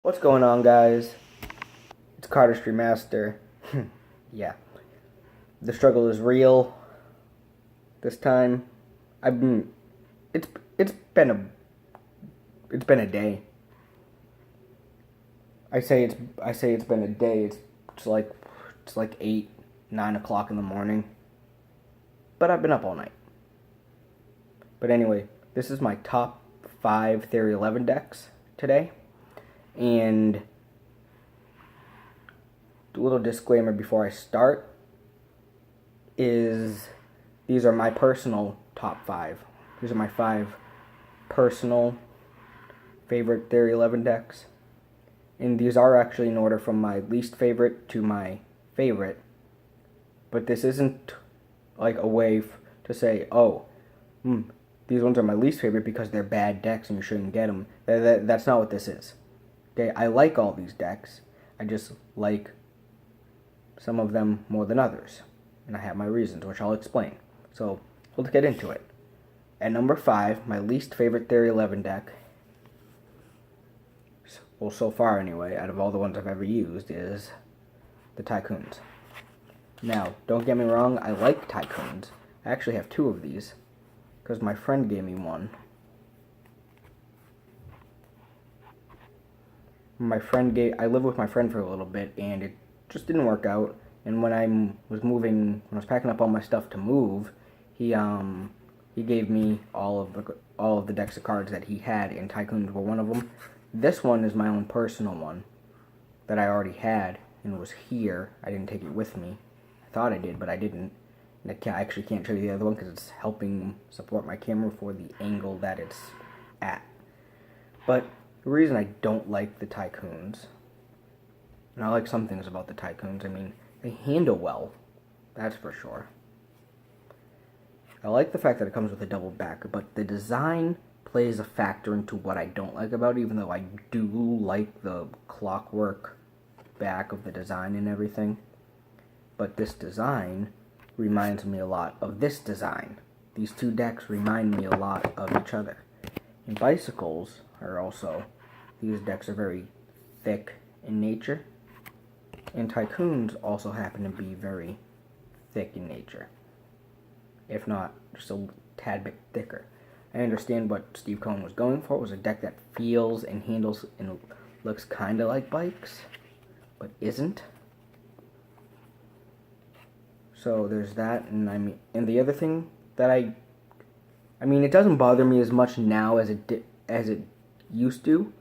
What's going on, guys? It's Carter Street Master. Yeah, the struggle is real. This time, I've been. It's it's been a it's been a day. I say it's been a day. It's like 8, 9 o'clock in the morning. But I've been up all night. But anyway, this is my top 5 Theory 11 decks today, and a little disclaimer before I start is these are my personal top 5. These are my 5 personal favorite Theory 11 decks. And these are actually in order from my least favorite to my favorite. But this isn't like a way to say, oh, these ones are my least favorite because they're bad decks and you shouldn't get them. That's not what this is. Okay, I like all these decks. I just like some of them more than others. And I have my reasons, which I'll explain. So, let's get into it. At number 5, my least favorite Theory 11 deck, well, so far anyway, out of all the ones I've ever used, is the Tycoons. Now, don't get me wrong, I like Tycoons. I actually have 2 of these, because my friend gave me one. I lived with my friend for a little bit, and it just didn't work out. And when I was packing up all my stuff to move, he gave me all of the decks of cards that he had, and Tycoons were one of them. This one is my own personal one that I already had and was here. I didn't take it with me. I thought I did, but I didn't. And I actually can't show you the other one because it's helping support my camera for the angle that it's at. But the reason I don't like the Tycoons, and I like some things about the Tycoons, I mean, they handle well, that's for sure. I like the fact that it comes with a double back, but the design plays a factor into what I don't like about it, even though I do like the clockwork back of the design and everything. But this design reminds me a lot of this design. These 2 decks remind me a lot of each other. And bicycles are also, these decks are very thick in nature. And Tycoons also happen to be very thick in nature, if not just a tad bit thicker. I understand what Steve Cohen was going for. It was a deck that feels and handles and looks kind of like bikes, but isn't. So there's that, and the other thing that I mean, it doesn't bother me as much now as it used to,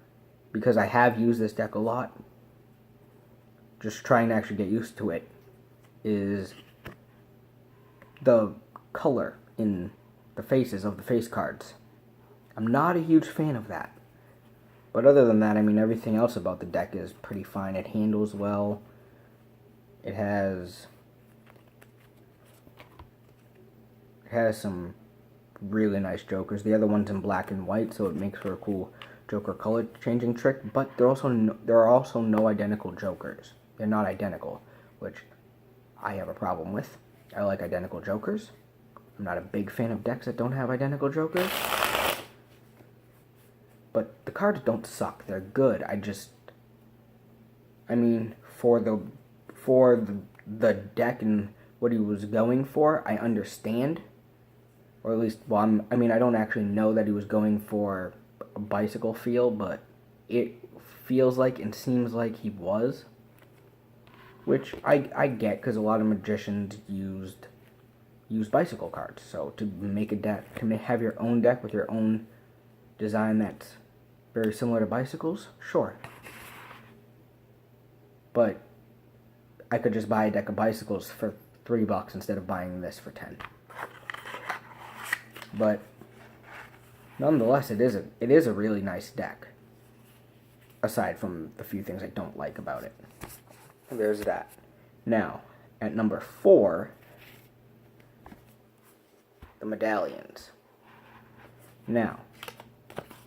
because I have used this deck a lot. Just trying to actually get used to it is the color in the faces of the face cards. I'm not a huge fan of that. But other than that, I mean, everything else about the deck is pretty fine. It handles well. It has some really nice jokers. The other one's in black and white, so it makes for a cool joker color changing trick. But there are also no identical jokers. They're not identical, which I have a problem with. I like identical jokers. I'm not a big fan of decks that don't have identical jokers. But the cards don't suck. They're good. I mean, for the deck and what he was going for, I understand. Or at least, well, I don't actually know that he was going for a bicycle feel, but it feels like and seems like he was. Which I get, because a lot of magicians use bicycle cards. So to make a deck, to have your own deck with your own design that's very similar to bicycles, sure. But I could just buy a deck of bicycles for $3 instead of buying this for 10. But nonetheless, it is a really nice deck. Aside from the few things I don't like about it. There's that. Now, at number 4, the medallions. Now,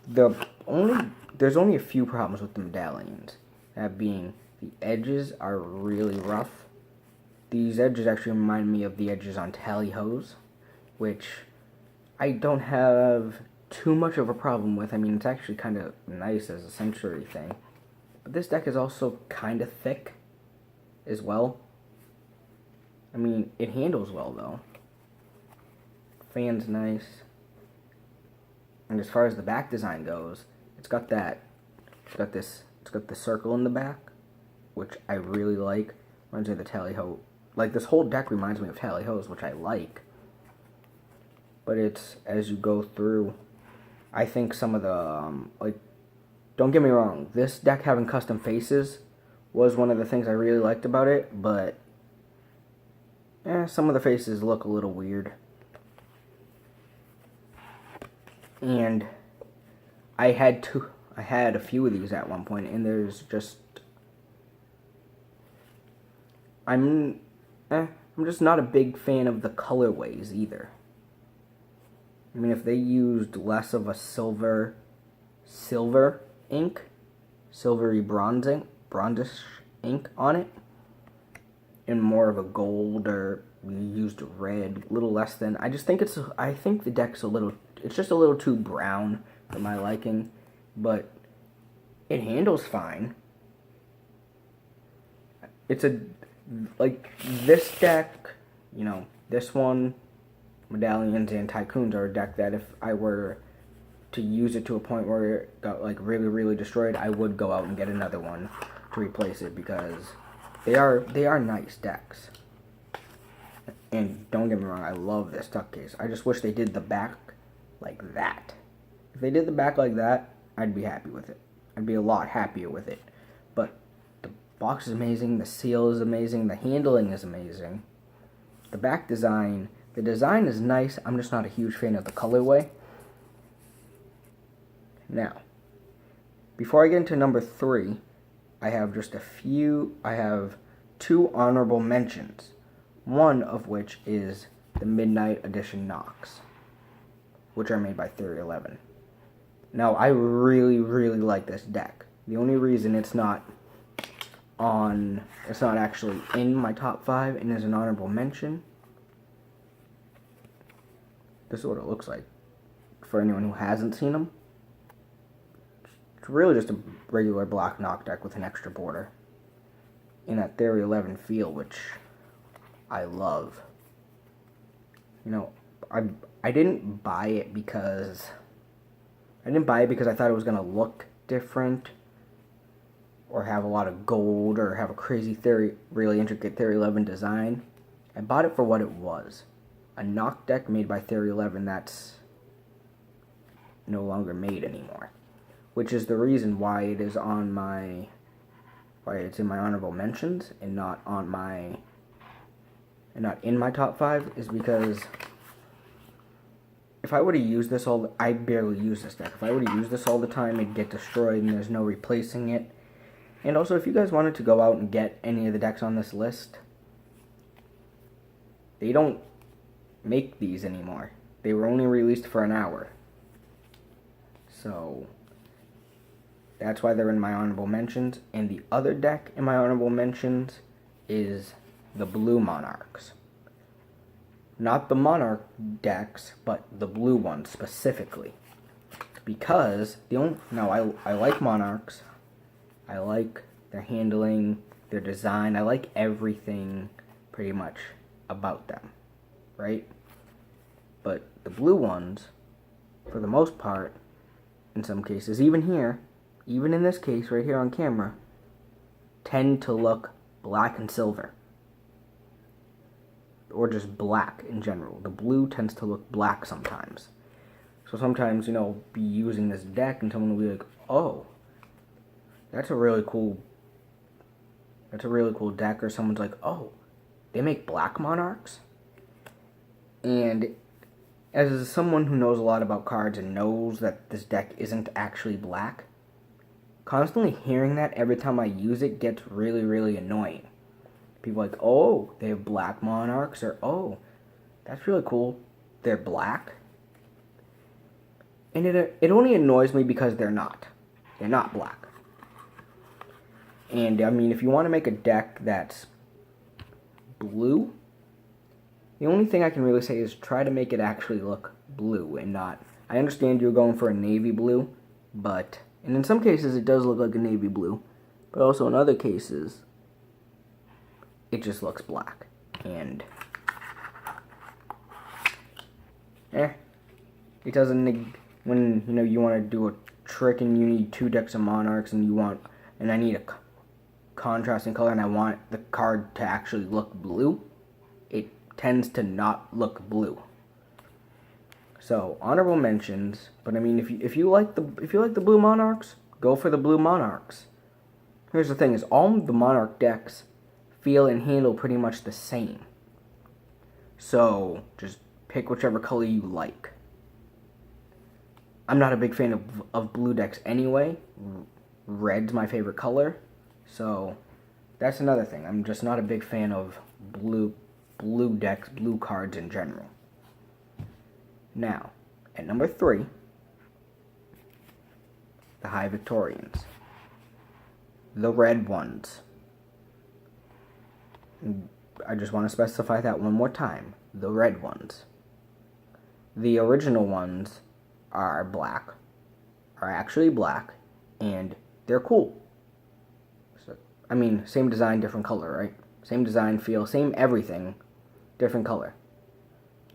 there's only a few problems with the medallions. That being, the edges are really rough. These edges actually remind me of the edges on Tally-Hos, which I don't have too much of a problem with. I mean, it's actually kind of nice as a Century thing. But this deck is also kind of thick as well. I mean, it handles well though. Fan's nice. And as far as the back design goes, it's got the circle in the back, which I really like. Reminds me of the Tally-Ho. Like, this whole deck reminds me of Tally-Ho's, which I like. But it's, as you go through, I think some of the, don't get me wrong, this deck having custom faces was one of the things I really liked about it, but some of the faces look a little weird. And I had a few of these at one point, and there's just, I'm just not a big fan of the colorways either. I mean, if they used less of a silver ink, silvery bronzish ink on it, and more of a gold, or used red, a little less than, I think the deck's it's just a little too brown for my liking, but it handles fine. It's this deck, this one, Medallions and Tycoons are a deck that if I were to use it to a point where it got really, really destroyed, I would go out and get another one to replace it, because they are nice decks. And don't get me wrong, I love this tuck case. I just wish they did the back like that. If they did the back like that, I'd be happy with it. I'd be a lot happier with it. But the box is amazing, the seal is amazing, the handling is amazing. The back design, the design is nice, I'm just not a huge fan of the colorway. Now, before I get into number 3, I have two honorable mentions. One of which is the Midnight Edition Nox, which are made by Theory 11. Now, I really, really like this deck. The only reason it's not actually in my top 5 and is an honorable mention, this is what it looks like for anyone who hasn't seen them. It's really just a regular black Nox deck with an extra border in that Theory 11 feel, which I love. I didn't buy it because I thought it was going to look different or have a lot of gold or have a crazy really intricate Theory 11 design. I bought it for what it was. A Nox deck made by Theory 11 that's no longer made anymore. Which is the reason why it is why it's in my honorable mentions and not in my top 5, is because if I were to use this I barely use this deck. If I were to use this all the time, it'd get destroyed and there's no replacing it. And also, if you guys wanted to go out and get any of the decks on this list, they don't make these anymore. They were only released for an hour. So that's why they're in my honorable mentions. And the other deck in my honorable mentions is the Blue Monarchs. Not the Monarch decks, but the blue ones specifically. Because I like Monarchs. I like their handling, their design. I like everything pretty much about them, right? But the blue ones, for the most part, in some cases, even in this case right here on camera, tend to look black and silver. Or just black in general. The blue tends to look black sometimes. So sometimes, be using this deck and someone will be like, oh, that's a really cool deck. Or someone's like, oh, they make black Monarchs? And as someone who knows a lot about cards and knows that this deck isn't actually black, constantly hearing that every time I use it gets really, really annoying. People are like, oh, they have black Monarchs, or oh, that's really cool, they're black. And it only annoys me because they're not black. And I mean, if you want to make a deck that's blue, the only thing I can really say is try to make it actually look blue and not, I understand you're going for a navy blue, and in some cases it does look like a navy blue, But also in other cases, it just looks black. And it doesn't, when you want to do a trick and you need 2 decks of Monarchs and I need a contrasting color and I want the card to actually look blue, it tends to not look blue. So honorable mentions, but I mean if you like the blue Monarchs, go for the blue Monarchs. Here's the thing: is all the Monarch decks feel and handle pretty much the same. So just pick whichever color you like. I'm not a big fan of blue decks anyway. Red's my favorite color, so that's another thing. I'm just not a big fan of blue decks, blue cards in general. Now, at number 3, the High Victorians. The red ones. I just want to specify that one more time. The red ones. The original ones are actually black, and they're cool. So, I mean, same design, different color, right? Same design, feel, same everything, different color.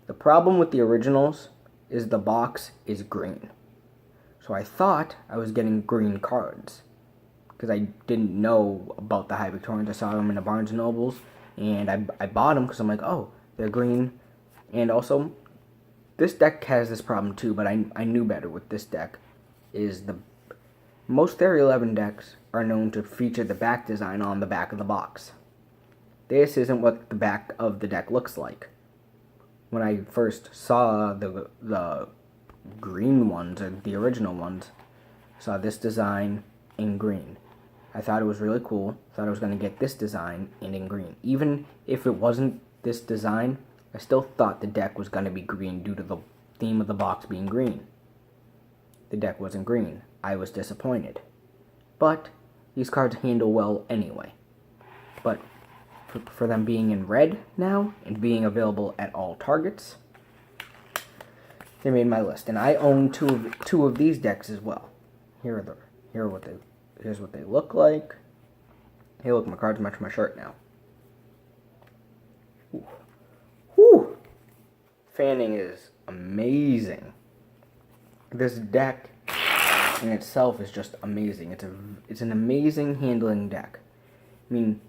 The problem with the originals is the box is green. So I thought I was getting green cards because I didn't know about the High Victorians. I saw them in the Barnes & Nobles, and I bought them because I'm like, oh, they're green. And also, this deck has this problem too, but I knew better with this deck. Most Theory 11 decks are known to feature the back design on the back of the box. This isn't what the back of the deck looks like. When I first saw the green ones, or the original ones, saw this design in green. I thought it was really cool. Thought I was going to get this design and in green. Even if it wasn't this design, I still thought the deck was going to be green due to the theme of the box being green. The deck wasn't green. I was disappointed. But these cards handle well anyway. But for them being in red now and being available at all targets, they made my list. And I own two of these decks as well. Here's what they look like. Hey, look, my cards match my shirt now. Ooh. Whew. Fanning is amazing. This deck in itself is just amazing. It's an amazing handling deck. I mean,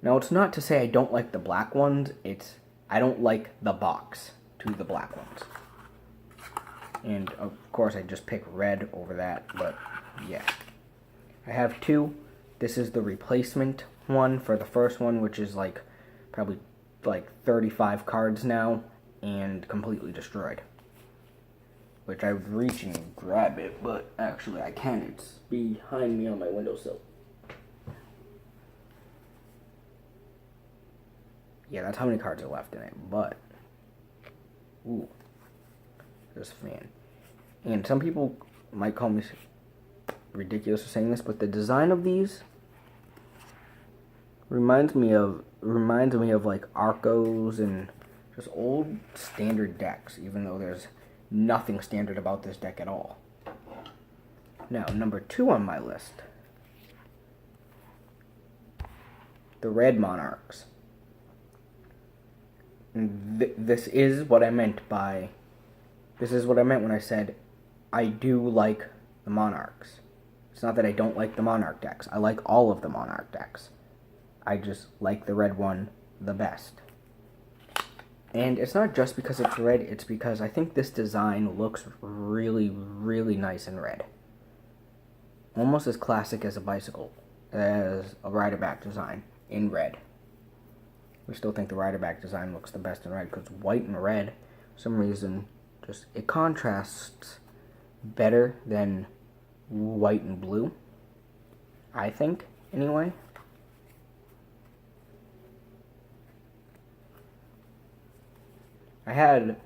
now it's not to say I don't like the black ones. I don't like the box to the black ones. And of course I just pick red over that, but yeah. I have 2. This is the replacement one for the first one, which is probably 35 cards now and completely destroyed. Which I would reach and grab it, but actually I can't. It's behind me on my windowsill. Yeah, that's how many cards are left in it, but ooh, this fan. And some people might call me ridiculous for saying this, but the design of these reminds me of Arcos and just old standard decks, even though there's nothing standard about this deck at all. Now, number 2 on my list, the Red Monarchs. This is what I meant when I said I do like the Monarchs. It's not that I don't like the Monarch decks. I like all of the Monarch decks. I just like the red one the best. And it's not just because it's red, it's because I think this design looks really, really nice in red. Almost as classic as a rider back design in red. I still think the rider back design looks the best in red because white and red, for some reason, it contrasts better than white and blue. I think, anyway.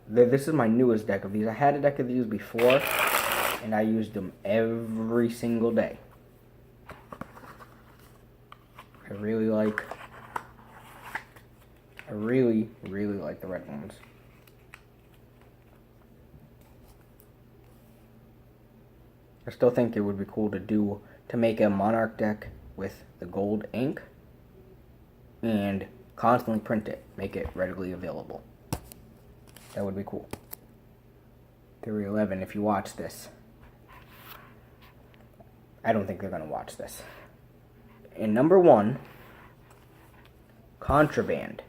This is my newest deck of these. I had a deck of these before, and I used them every single day. I really, really like the red ones. I still think it would be cool to make a Monarch deck with the gold ink and constantly print it, make it readily available. That would be cool. Theory 11, if you watch this. I don't think they're going to watch this. And number 1, Contraband.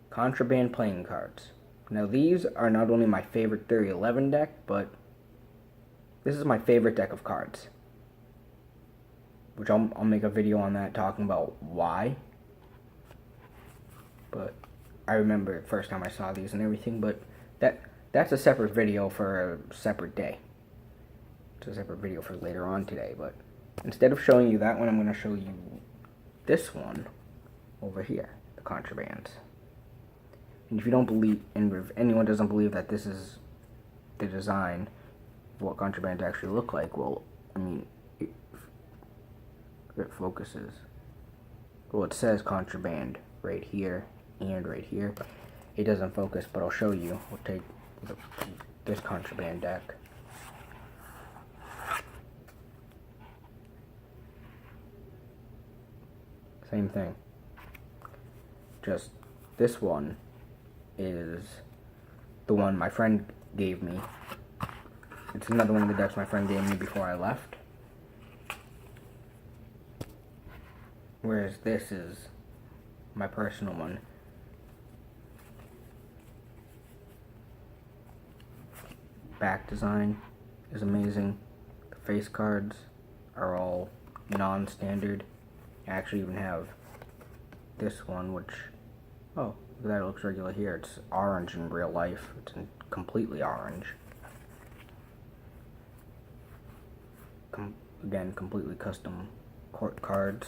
Contraband playing cards. Now these are not only my favorite Theory 11 deck, but this is my favorite deck of cards. Which I'll make a video on that talking about why. But I remember the first time I saw these and everything, but that's a separate video for a separate day. It's a separate video for later on today, but instead of showing you that one, I'm going to show you this one over here, the Contrabands. And if you don't believe, and if anyone doesn't believe that this is the design of what Contrabands actually look like, well, I mean, if it focuses. Well, it says Contraband right here and right here. It doesn't focus, but I'll show you. We'll take this Contraband deck. Same thing. Just this one is the one my friend gave me. It's another one of the decks my friend gave me before I left. Whereas this is my personal one. Back design is amazing. The face cards are all non-standard. I actually even have this one, which, oh, look at that, it looks regular here. It's orange in real life. It's completely orange. Again, completely custom court cards.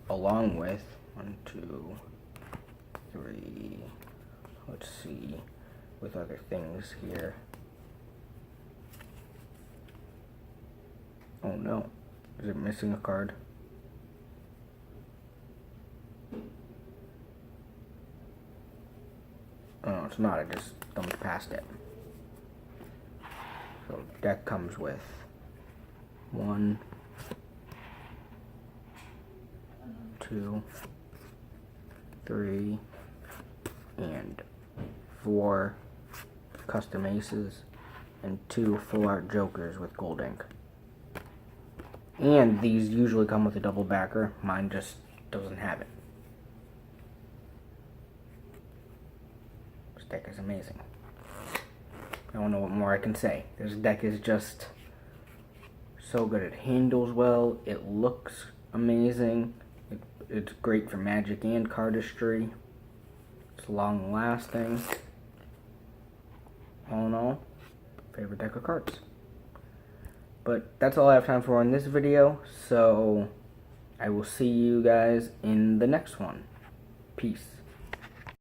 Along with 1, 2, 3, let's see, with other things here. Oh no, is it missing a card? Oh no, it's not, I just thumbed past it. So deck comes with 1, 2, 3, and 4 custom aces, and 2 full art jokers with gold ink. And these usually come with a double backer. Mine just doesn't have it. This deck is amazing. I don't know what more I can say. This deck is just so good. It handles well. It looks amazing. It's great for Magic and cardistry. It's long lasting. All in all, favorite deck of cards. But that's all I have time for in this video, so I will see you guys in the next one. Peace.